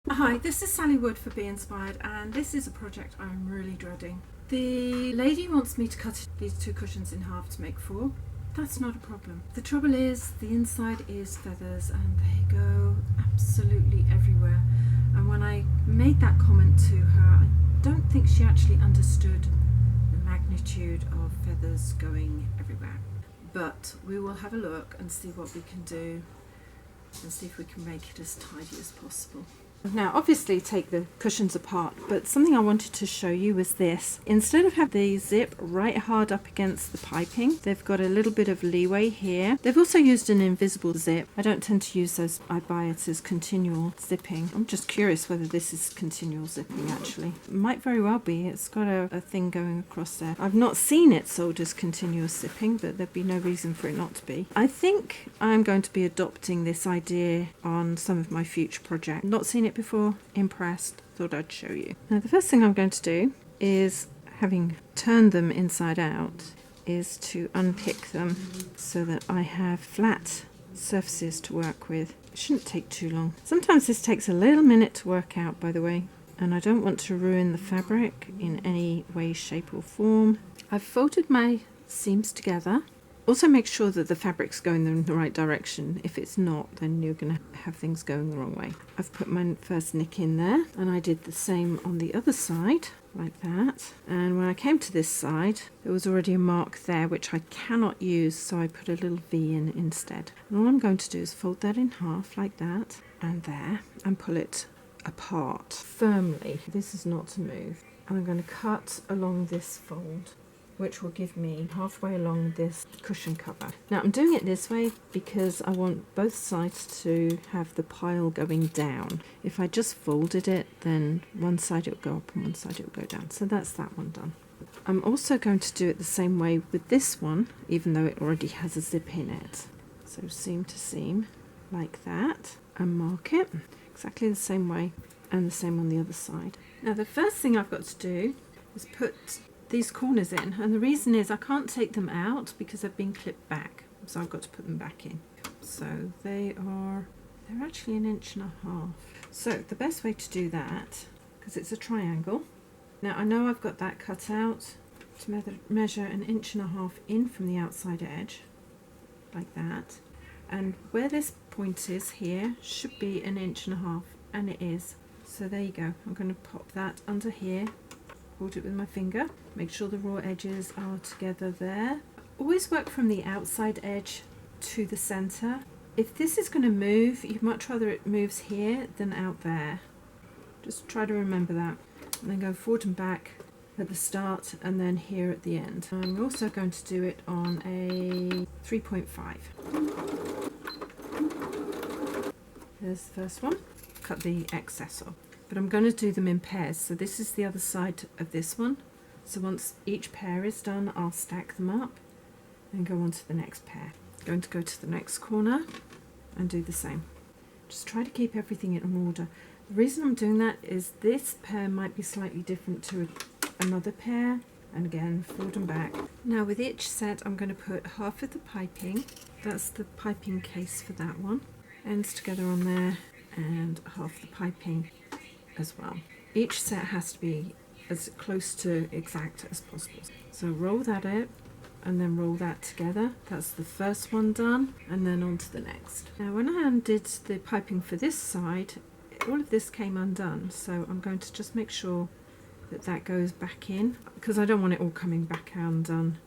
Hi, this is Sally Wood for Be Inspired, and this is a project I'm really dreading. The lady wants me to cut these two cushions in half to make four. That's not a problem. The trouble is the inside is feathers and they go absolutely everywhere. And when I made that comment to her, I don't think she actually understood the magnitude of feathers going everywhere. But we will have a look and see what we can do and see if we can make it as tidy as possible. Now obviously take the cushions apart, but something I wanted to show you was this. Instead of having the zip right hard up against the piping, they've got a little bit of leeway here. They've also used an invisible zip. I don't tend to use those. I buy it as continual zipping. I'm just curious whether this is continual zipping actually. It might very well be. It's got a thing going across there. I've not seen it sold as continuous zipping, but there'd be no reason for it not to be. I think I'm going to be adopting this idea on some of my future projects. Not seen it before, impressed, thought I'd show you. Now the first thing I'm going to do is, having turned them inside out, is to unpick them so that I have flat surfaces to work with. It shouldn't take too long. Sometimes this takes a little minute to work out, by the way, and I don't want to ruin the fabric in any way, shape or form. I've folded my seams together. Also make sure that the fabric's going in the right direction. If it's not, then you're going to have things going the wrong way. I've put my first nick in there, and I did the same on the other side, like that. And when I came to this side, there was already a mark there, which I cannot use, so I put a little V in instead. And all I'm going to do is fold that in half, like that, and there, and pull it apart firmly. This is not to move. And I'm going to cut along this fold, which will give me halfway along this cushion cover. Now I'm doing it this way because I want both sides to have the pile going down. If I just folded it, then one side it will go up and one side it will go down. So that's that one done. I'm also going to do it the same way with this one, even though it already has a zip in it. So seam to seam, like that, and mark it exactly the same way, and the same on the other side. Now the first thing I've got to do is put these corners in, and the reason is I can't take them out because they've been clipped back, so I've got to put them back in. So they're actually 1.5 inches. So the best way to do that, because it's a triangle, now I know I've got that cut out, to measure 1.5 inches in from the outside edge, like that, and where this point is here should be 1.5 inches, and it is. So there you go. I'm going to pop that under here, hold it with my finger, make sure the raw edges are together there. Always work from the outside edge to the center. If this is going to move, you'd much rather it moves here than out there. Just try to remember that. And then go forward and back at the start and then here at the end. I'm also going to do it on a 3.5. There's the first one. Cut the excess off. But I'm going to do them in pairs, so this is the other side of this one. So once each pair is done, I'll stack them up and go on to the next pair. Going to go to the next corner and do the same. Just try to keep everything in order. The reason I'm doing that is this pair might be slightly different to another pair, and again forward and back. Now with each set I'm going to put half of the piping, that's the piping case for that one, ends together on there, and half the piping as well. Each set has to be as close to exact as possible. So roll that out and then roll that together. That's the first one done, and then on to the next. Now when I undid the piping for this side, all of this came undone, so I'm going to just make sure that that goes back in, because I don't want it all coming back undone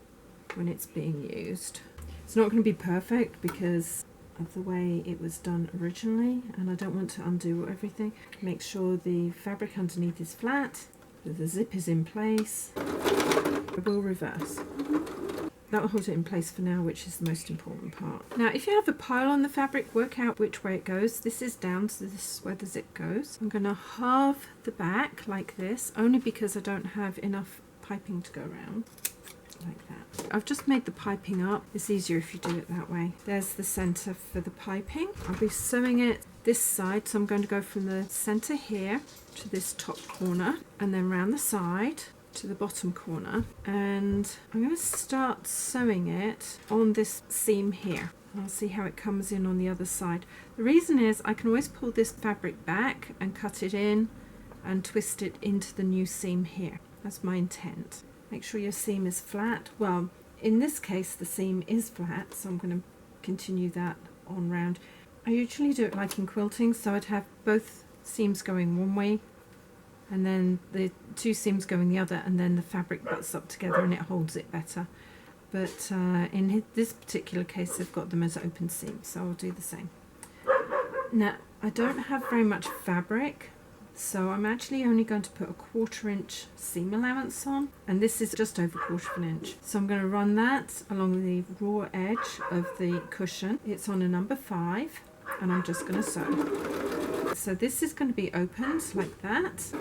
when it's being used. It's not going to be perfect because of the way it was done originally, and I don't want to undo everything. Make sure the fabric underneath is flat, that the zip is in place. I will reverse. That will hold it in place for now, which is the most important part. Now if you have a pile on the fabric, work out which way it goes. This is down, so this is where the zip goes. I'm going to halve the back like this, only because I don't have enough piping to go around. Like that. I've just made the piping up. It's easier if you do it that way. There's the center for the piping. I'll be sewing it this side, so I'm going to go from the center here to this top corner, and then round the side to the bottom corner, and I'm going to start sewing it on this seam here. I'll see how it comes in on the other side. The reason is I can always pull this fabric back and cut it in and twist it into the new seam here. That's my intent. Make sure your seam is flat. Well, in this case the seam is flat, so I'm going to continue that on round. I usually do it like in quilting, so I'd have both seams going one way and then the two seams going the other, and then the fabric butts up together and it holds it better. But in this particular case I've got them as open seams, so I'll do the same. Now I don't have very much fabric, so I'm actually only going to put a 1/4 inch seam allowance on, and this is just over 1/4 inch. So I'm going to run that along the raw edge of the cushion. It's on a number 5, and I'm just going to sew. So this is going to be opened like that.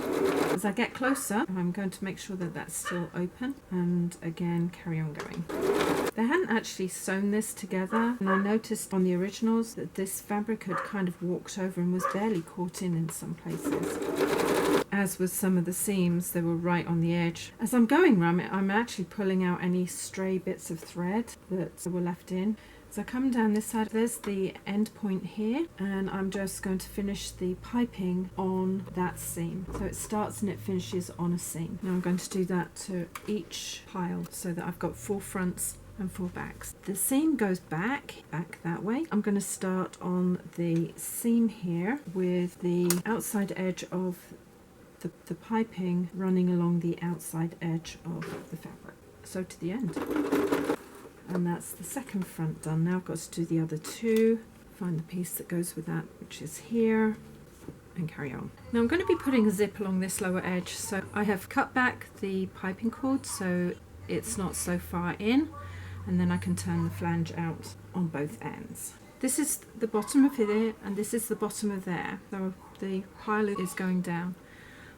As I get closer, I'm going to make sure that that's still open, and again carry on going. They hadn't actually sewn this together, and I noticed on the originals that this fabric had kind of walked over and was barely caught in some places. As with some of the seams, they were right on the edge. As I'm going around it, I'm actually pulling out any stray bits of thread that were left in. So I come down this side, there's the end point here, and I'm just going to finish the piping on that seam. So it starts and it finishes on a seam. Now I'm going to do that to each pile so that I've got 4 fronts and 4 backs. The seam goes back that way. I'm going to start on the seam here with the outside edge of the piping running along the outside edge of the fabric. So to the end. And that's the second front done. Now I've got to do the other 2, find the piece that goes with that, which is here, and carry on. Now I'm going to be putting a zip along this lower edge, so I have cut back the piping cord so it's not so far in, and then I can turn the flange out on both ends. This is the bottom of here, and this is the bottom of there, so the pile is going down.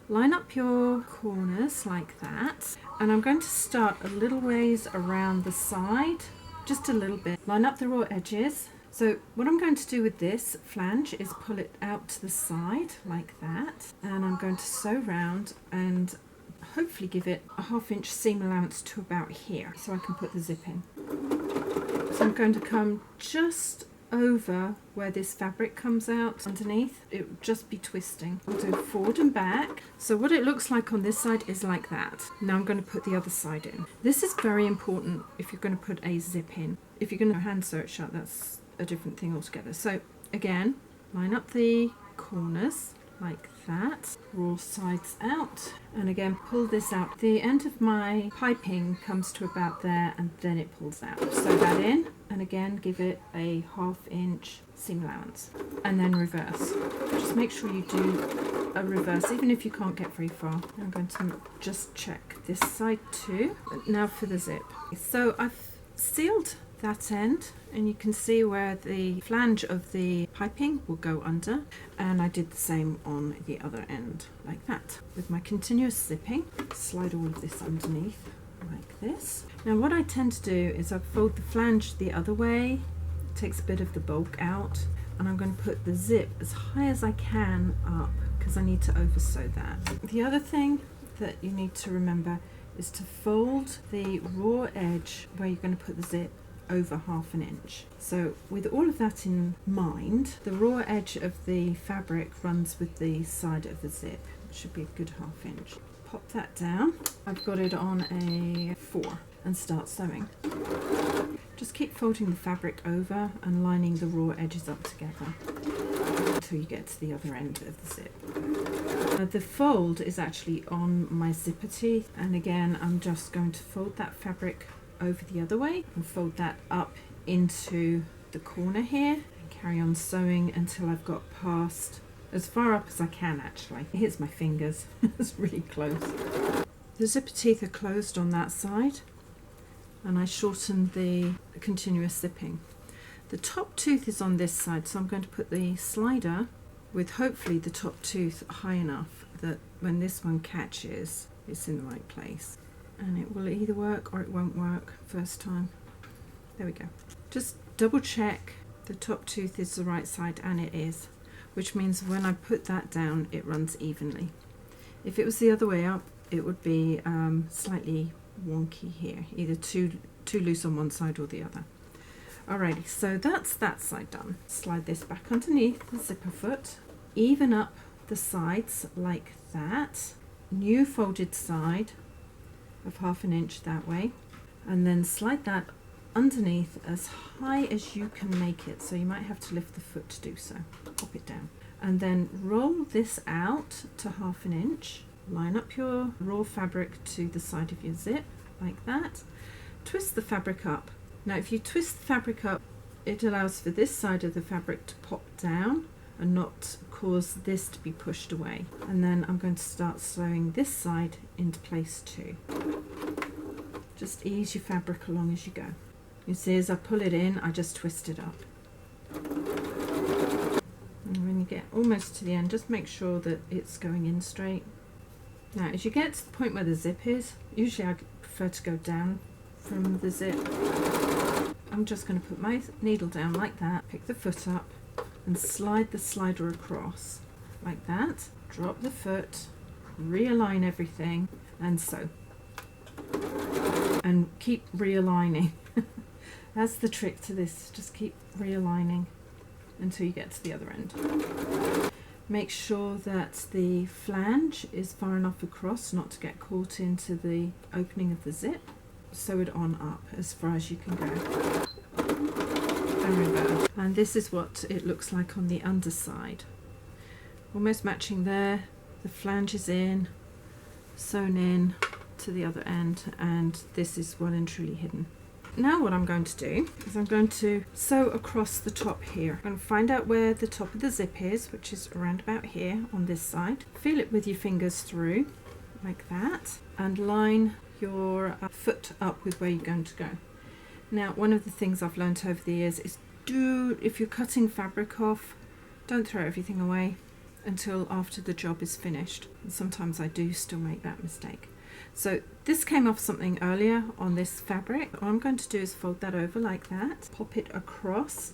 Line up your corners like that, and I'm going to start a little ways around the side, just a little bit. Line up the raw edges. So what I'm going to do with this flange is pull it out to the side like that, and I'm going to sew round and hopefully give it a 1/2 inch seam allowance to about here so I can put the zip in. So I'm going to come just over where this fabric comes out underneath. It would just be twisting. I'll do forward and back. So what it looks like on this side is like that. Now I'm going to put the other side in. This is very important if you're going to put a zip in. If you're going to hand sew it shut, that's a different thing altogether. So again, line up the corners like that, raw sides out, and again pull this out. The end of my piping comes to about there, and then it pulls out. Sew that in, and again give it a 1/2 inch seam allowance, and then reverse. Just make sure you do a reverse even if you can't get very far. I'm going to just check this side too. Now for the zip. So I've sealed that end, and you can see where the flange of the piping will go under, and I did the same on the other end like that. With my continuous zipping, slide all of this underneath like this. Now what I tend to do is I fold the flange the other way, it takes a bit of the bulk out, and I'm going to put the zip as high as I can up because I need to over sew that. The other thing that you need to remember is to fold the raw edge where you're going to put the zip over 1/2 inch. So with all of that in mind, the raw edge of the fabric runs with the side of the zip. It should be a good 1/2 inch. Pop that down. I've got it on a 4 and start sewing. Just keep folding the fabric over and lining the raw edges up together until you get to the other end of the zip. The fold is actually on my zipper teeth, and again I'm just going to fold that fabric over the other way and fold that up into the corner here and carry on sewing until I've got past as far up as I can. Actually, here's my fingers. It's really close. The zipper teeth are closed on that side, and I shortened the continuous zipping. The top tooth is on this side, so I'm going to put the slider with hopefully the top tooth high enough that when this one catches it's in the right place. And it will either work or it won't work first time. There we go. Just double check the top tooth is the right side, and it is, which means when I put that down it runs evenly. If it was the other way up it would be slightly wonky here, either too loose on one side or the other. Alrighty, so that's that side done. Slide this back underneath the zipper foot, even up the sides like that, new folded side of 1/2 inch that way, and then slide that underneath as high as you can make it, so you might have to lift the foot to do so. Pop it down and then roll this out to 1/2 inch. Line up your raw fabric to the side of your zip like that. Twist the fabric up. Now if you twist the fabric up, it allows for this side of the fabric to pop down and not cause this to be pushed away. And then I'm going to start sewing this side into place too. Just ease your fabric along as you go. You see, as I pull it in, I just twist it up. And when you get almost to the end, just make sure that it's going in straight. Now as you get to the point where the zip is, usually I prefer to go down from the zip. I'm just going to put my needle down like that, pick the foot up and slide the slider across like that. Drop the foot, realign everything and sew. And keep realigning. That's the trick to this, just keep realigning until you get to the other end. Make sure that the flange is far enough across not to get caught into the opening of the zip. Sew it on up as far as you can go. Very well. And this is what it looks like on the underside. Almost matching there. The flange is in, sewn in to the other end, and this is well and truly hidden. Now what I'm going to do is I'm going to sew across the top here. I'm going to find out where the top of the zip is, which is around about here on this side. Feel it with your fingers through like that and line your foot up with where you're going to go. Now one of the things I've learned over the years is if you're cutting fabric off, don't throw everything away until after the job is finished. And sometimes I do still make that mistake. So this came off something earlier on this fabric. What I'm going to do is fold that over like that, pop it across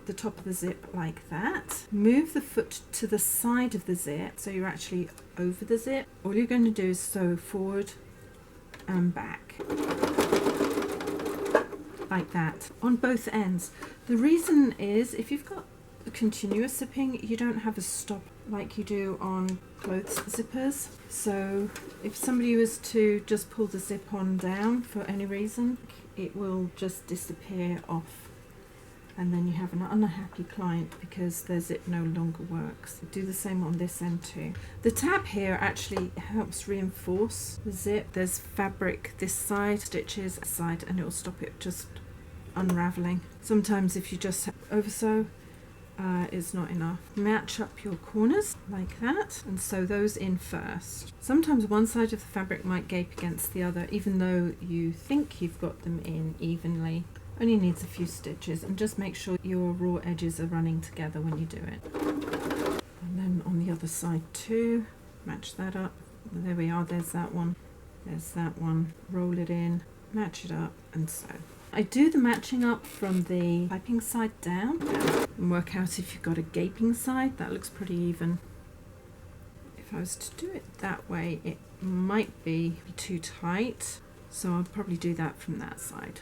the top of the zip like that, move the foot to the side of the zip so you're actually over the zip. All you're going to do is sew forward and back like that on both ends. The reason is if you've got a continuous zipping, you don't have a stop like you do on clothes zippers. So if somebody was to just pull the zip on down for any reason, it will just disappear off, and then you have an unhappy client because their zip no longer works. Do the same on this end too. The tab here actually helps reinforce the zip. There's fabric this side, stitches this side, and it will stop it just unraveling. Sometimes if you just over sew, is not enough. Match up your corners like that and sew those in first. Sometimes one side of the fabric might gape against the other, even though you think you've got them in evenly. Only needs a few stitches, and just make sure your raw edges are running together when you do it. And then on the other side too, match that up. There we are, there's that one, there's that one. Roll it in, match it up and sew. I do the matching up from the piping side down and work out if you've got a gaping side. That looks pretty even. If I was to do it that way, it might be too tight, so I'll probably do that from that side.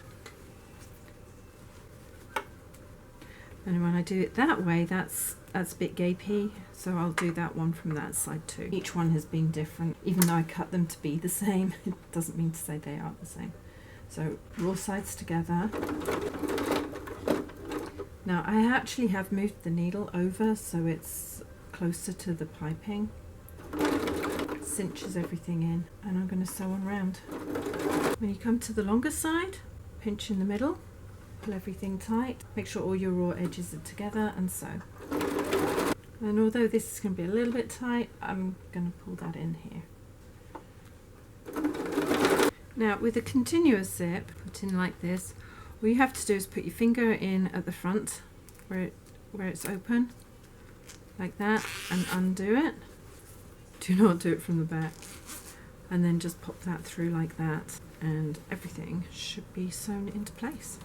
And when I do it that way, that's a bit gapey, so I'll do that one from that side too. Each one has been different. Even though I cut them to be the same, it doesn't mean to say they aren't the same. So raw sides together. Now I actually have moved the needle over so it's closer to the piping. Cinches everything in, and I'm going to sew on round. When you come to the longer side, pinch in the middle, pull everything tight, make sure all your raw edges are together and sew. And although this is going to be a little bit tight, I'm going to pull that in here. Now with a continuous zip put in like this, all you have to do is put your finger in at the front where it's open like that and undo it. Do not do it from the back, and then just pop that through like that and everything should be sewn into place.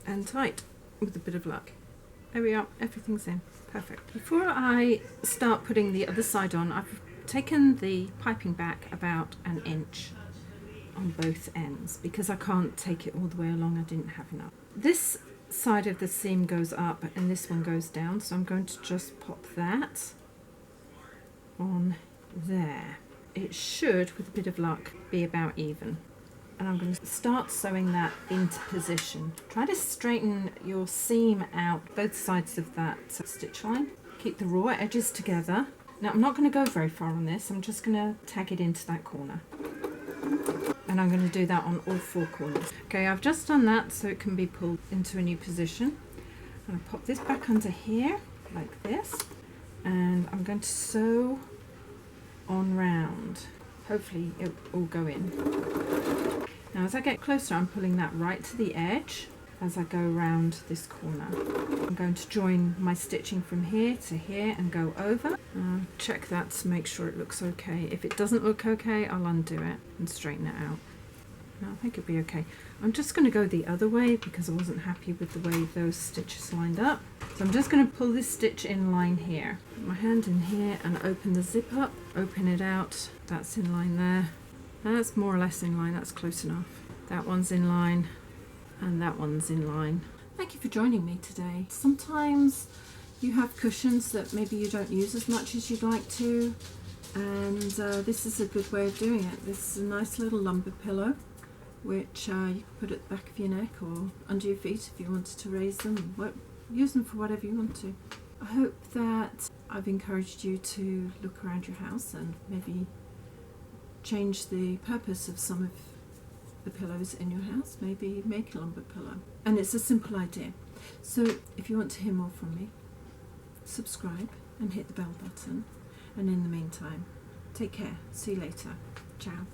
And tight with a bit of luck. There we are, everything's in. Perfect. Before I start putting the other side on, I've taken the piping back about an inch on both ends because I can't take it all the way along. I didn't have enough. This side of the seam goes up and this one goes down, so I'm going to just pop that on there. It should, with a bit of luck, be about even. And I'm going to start sewing that into position. Try to straighten your seam out both sides of that stitch line. Keep the raw edges together. Now I'm not going to go very far on this, I'm just going to tag it into that corner. And I'm going to do that on all 4 corners. Okay, I've just done that so it can be pulled into a new position. I'm going to pop this back under here, like this. And I'm going to sew on round. Hopefully it will go in. Now as I get closer, I'm pulling that right to the edge as I go around this corner. I'm going to join my stitching from here to here and go over. Check that to make sure it looks okay. If it doesn't look okay, I'll undo it and straighten it out. No, I think it'll be okay. I'm just going to go the other way because I wasn't happy with the way those stitches lined up. So I'm just going to pull this stitch in line here. Put my hand in here and open the zip up, open it out. That's in line there. That's more or less in line, that's close enough. That one's in line and that one's in line. Thank you for joining me today. Sometimes you have cushions that maybe you don't use as much as you'd like to, and this is a good way of doing it. This is a nice little lumbar pillow which you can put at the back of your neck or under your feet if you wanted to raise them. Use them for whatever you want to. I hope that I've encouraged you to look around your house and maybe change the purpose of some of the pillows in your house. Maybe make a lumbar pillow. And it's a simple idea. So if you want to hear more from me, subscribe and hit the bell button. And in the meantime, take care. See you later. Ciao.